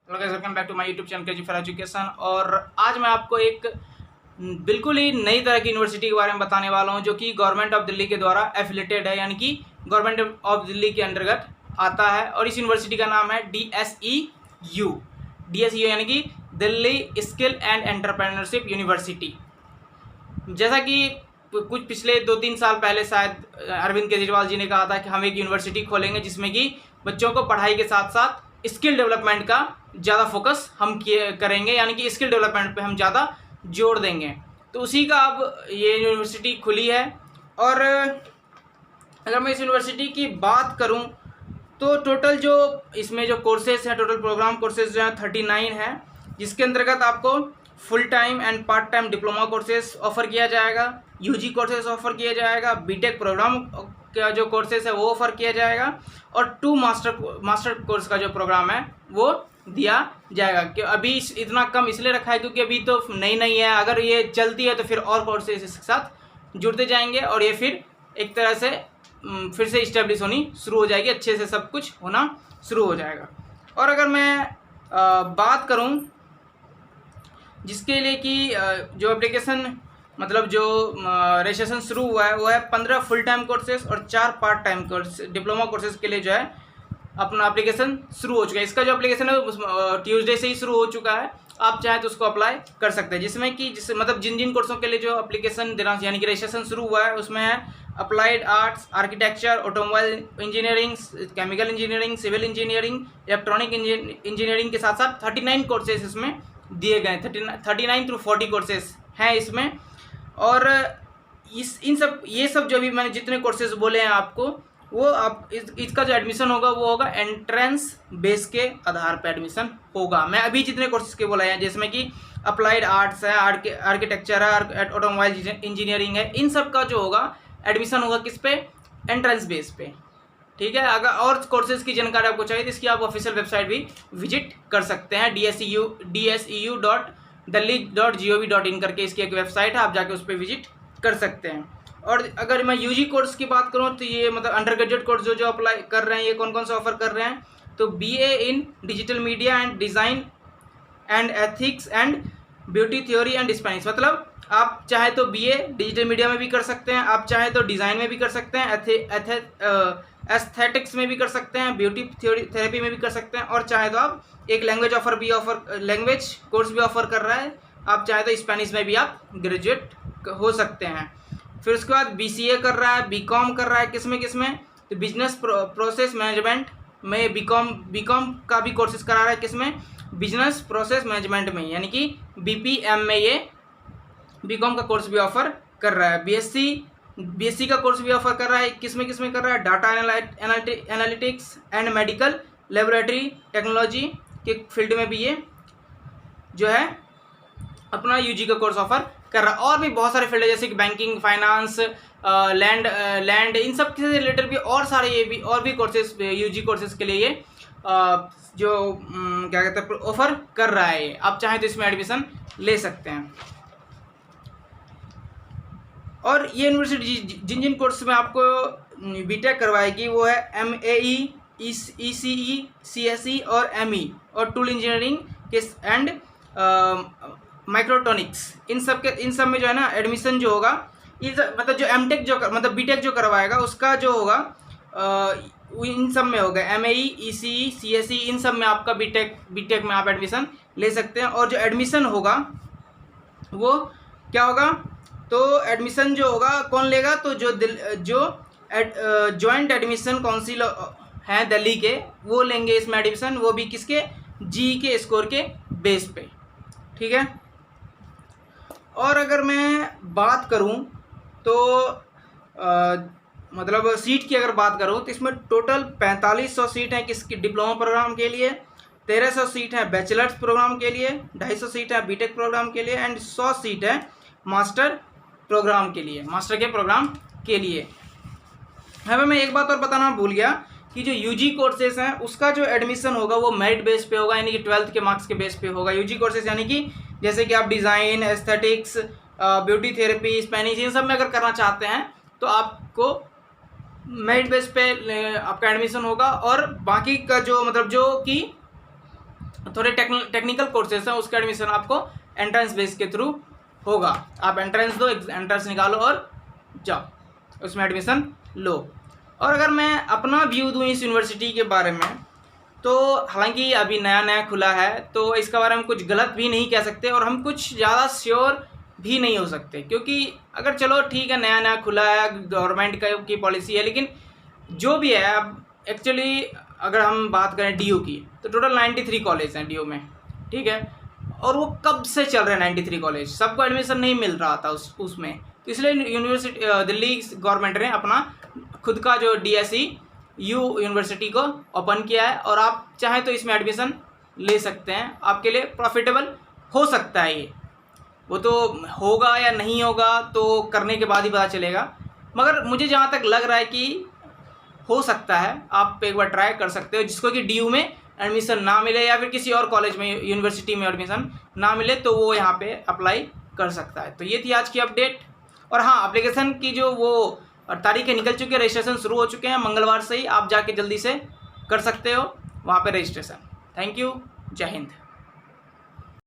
Hello guys, welcome back to my YouTube channel KG for education. और आज मैं आपको एक बिल्कुल ही नई तरह की यूनिवर्सिटी के बारे में बताने वाला हूं जो कि गवर्नमेंट ऑफ दिल्ली के द्वारा एफिलेटेड है, यानी कि गवर्नमेंट ऑफ दिल्ली के अंतर्गत आता है। और इस यूनिवर्सिटी का नाम है DSEU यानी कि Delhi skill and entrepreneurship university. जैसा कि कुछ पिछले 2-3 साल पहले शायद अरविंद केजरीवाल जी ने कहा था कि हम एक यूनिवर्सिटी खोलेंगे जिसमें कि बच्चों को पढ़ाई के साथ साथ स्किल डेवलपमेंट का ज़्यादा फोकस हम करेंगे, यानी कि स्किल डेवलपमेंट पे हम ज़्यादा जोर देंगे। तो उसी का अब ये यूनिवर्सिटी खुली है। और अगर मैं इस यूनिवर्सिटी की बात करूं तो टोटल जो इसमें जो कोर्सेज हैं, टोटल प्रोग्राम कोर्सेज जो हैं 39 हैं, जिसके अंतर्गत आपको full time and part time diploma courses offer किया जाएगा, यूजी कोर्सेज ऑफर किया जाएगा, बीटेक प्रोग्राम का जो कोर्सेज है वो ऑफर किया जाएगा, और 2 मास्टर कोर्स का जो प्रोग्राम है वो दिया जाएगा। कि अभी इतना कम इसलिए रखा है क्योंकि अभी तो नई है। अगर ये चलती है तो फिर और कोर्सेज इसके साथ जुड़ते जाएंगे और ये फिर एक तरह से फिर से इस्टेब्लिश होनी शुरू हो जाएगी, अच्छे से सब कुछ होना शुरू हो जाएगा। और अगर मैं बात करूं जिसके लिए कि जो एप्लीकेशन मतलब जो रजिस्ट्रेशन शुरू हुआ है वो है 15 फुल टाइम कोर्सेज और 4 part time course diploma courses के लिए जो है अपना एप्लीकेशन शुरू हो चुका है। इसका जो एप्लीकेशन है ट्यूसडे से ही शुरू हो चुका है। आप चाहें तो उसको अप्लाई कर सकते हैं, जिसमें कि मतलब जिन कोर्सों के लिए जो एप्लीकेशन देना यानी कि रजिस्ट्रेशन शुरू हुआ है उसमें है applied arts, architecture, automobile engineering, chemical engineering, civil engineering, electronic engineering के साथ साथ 39 कोर्सेज इसमें दिए गए। 39 थ्रू 40 कोर्सेज हैं इसमें। और ये सब जो भी मैंने जितने कोर्सेज बोले हैं आपको, वो आप इसका जो एडमिशन होगा वो होगा एंट्रेंस बेस के आधार पर एडमिशन होगा। मैं अभी जितने कोर्सेज के बोला है जिसमें कि अप्लाइड आर्ट्स है, आर्किटेक्चर है, ऑटोमोबाइल इंजीनियरिंग है, इन सब का जो होगा एडमिशन होगा किस पे? एंट्रेंस बेस पे। ठीक है। अगर और कोर्सेज की जानकारी आपको चाहिए तो इसकी आप ऑफिशियल वेबसाइट भी विजिट कर सकते हैं। DSEU.delhi.gov.in करके इसकी एक वेबसाइट है, आप जाके उस पर विजिट कर सकते हैं। और अगर मैं यूजी कोर्स की बात करूं तो ये मतलब अंडर ग्रेजुएट कोर्स जो अप्लाई कर रहे हैं, ये कौन कौन सा ऑफर कर रहे हैं? तो BA in digital media and design and ethics and beauty theory and Spanish. मतलब आप चाहे तो BA डिजिटल मीडिया में भी कर सकते हैं, आप चाहे तो डिज़ाइन में भी कर सकते हैं, एस्थेटिक्स में भी कर सकते हैं, ब्यूटी थेरेपी में भी कर सकते हैं, और चाहे तो आप एक लैंग्वेज कोर्स भी ऑफर कर रहा है, आप चाहे तो स्पेनिश में भी आप ग्रेजुएट हो सकते हैं। फिर उसके बाद BCA कर रहा है, BCom कर रहा है, किसमें? तो बिजनेस प्रोसेस मैनेजमेंट में BCom का भी कोर्सेज करा रहा है, किसमें? बिजनेस प्रोसेस मैनेजमेंट में, यानी कि BPM में ये BCom का कोर्स भी ऑफर कर रहा है। BSc का कोर्स भी ऑफर कर रहा है, किसमें कर रहा है? Data analytics and medical laboratory technology के फील्ड में भी ये जो है अपना यूजी का कोर्स ऑफर कर रहा है। और भी बहुत सारे फील्ड है जैसे कि बैंकिंग, फाइनेंस, लैंड, इन सब से रिलेटेड भी और सारे ये भी और भी कोर्सेज यूजी कोर्सेज के लिए ये जो क्या कहते हैं ऑफर कर रहा है। आप चाहें तो इसमें एडमिशन ले सकते हैं। और ये यूनिवर्सिटी जिन कोर्स में आपको बीटेक करवाएगी वो है MAE, ECE, CSE और ME, और टूल इंजीनियरिंग के एंड माइक्रोट्रॉनिक्स। इन सब में जो है ना एडमिशन जो होगा, मतलब जो MTech मतलब बीटेक जो करवाएगा उसका जो होगा इन सब में होगा MAE, ECE, CSE, इन सब में आपका बीटेक में आप एडमिशन ले सकते हैं। और जो एडमिशन होगा वो क्या होगा? तो एडमिशन जो होगा कौन लेगा? तो जो जॉइंट एडमिशन काउंसिल हैं दिल्ली के, वो लेंगे इसमें एडमिशन, वो भी किसके? GE के स्कोर के बेस पे। ठीक है। और अगर मैं बात करूं तो मतलब सीट की अगर बात करूं तो इसमें टोटल 4500 सीट हैं किसकी? डिप्लोमा प्रोग्राम के लिए, 1300 सीट है बैचलर्स प्रोग्राम के लिए, 250 सीट है बीटेक प्रोग्राम के लिए, एंड 100 सीट है मास्टर प्रोग्राम के लिए, मास्टर के प्रोग्राम के लिए। हमें मैं एक बात और बताना भूल गया कि जो यूजी कोर्सेज हैं उसका जो एडमिशन होगा वो मेरिट बेस पे होगा, यानी कि 12th के मार्क्स के बेस पे होगा। यूजी कोर्सेज यानी कि जैसे कि आप design, aesthetics, beauty therapy, Spanish, इन सब में अगर करना चाहते हैं तो आपको मेरिट बेस पे आपका एडमिशन होगा। और बाकी का जो मतलब जो कि थोड़े टेक्निकल कोर्सेज हैं उसका एडमिशन आपको एंट्रेंस बेस के थ्रू होगा। आप एंट्रेंस दो, एंट्रेंस निकालो और जाओ उसमें एडमिशन लो। और अगर मैं अपना व्यू दूँ इस यूनिवर्सिटी के बारे में, तो हालांकि अभी नया नया खुला है तो इसके बारे में कुछ गलत भी नहीं कह सकते और हम कुछ ज़्यादा श्योर भी नहीं हो सकते, क्योंकि अगर चलो ठीक है नया नया खुला है, गवर्नमेंट की पॉलिसी है, लेकिन जो भी है अब एक्चुअली अगर हम बात करें डीयू की तो टोटल 93 कॉलेज हैं डीयू में, ठीक है। और वो कब से चल रहे हैं 93 कॉलेज, सबको एडमिशन नहीं मिल रहा था उसमें, तो इसलिए यूनिवर्सिटी दिल्ली गवर्नमेंट ने अपना खुद का जो DSE यूनिवर्सिटी को ओपन किया है और आप चाहें तो इसमें एडमिशन ले सकते हैं, आपके लिए प्रॉफिटेबल हो सकता है ये। वो तो होगा या नहीं होगा तो करने के बाद ही पता चलेगा, मगर मुझे जहाँ तक लग रहा है कि हो सकता है, आप एक बार ट्राई कर सकते हो। जिसको कि DU में एडमिशन ना मिले या फिर किसी और कॉलेज में यूनिवर्सिटी में एडमिशन ना मिले तो वो यहाँ पे अप्लाई कर सकता है। तो ये थी आज की अपडेट। और हाँ, एप्लीकेशन की जो वो तारीखें निकल चुकी है, रजिस्ट्रेशन शुरू हो चुके हैं, मंगलवार से ही आप जाके जल्दी से कर सकते हो वहाँ पे रजिस्ट्रेशन। थैंक यू, जय हिंद।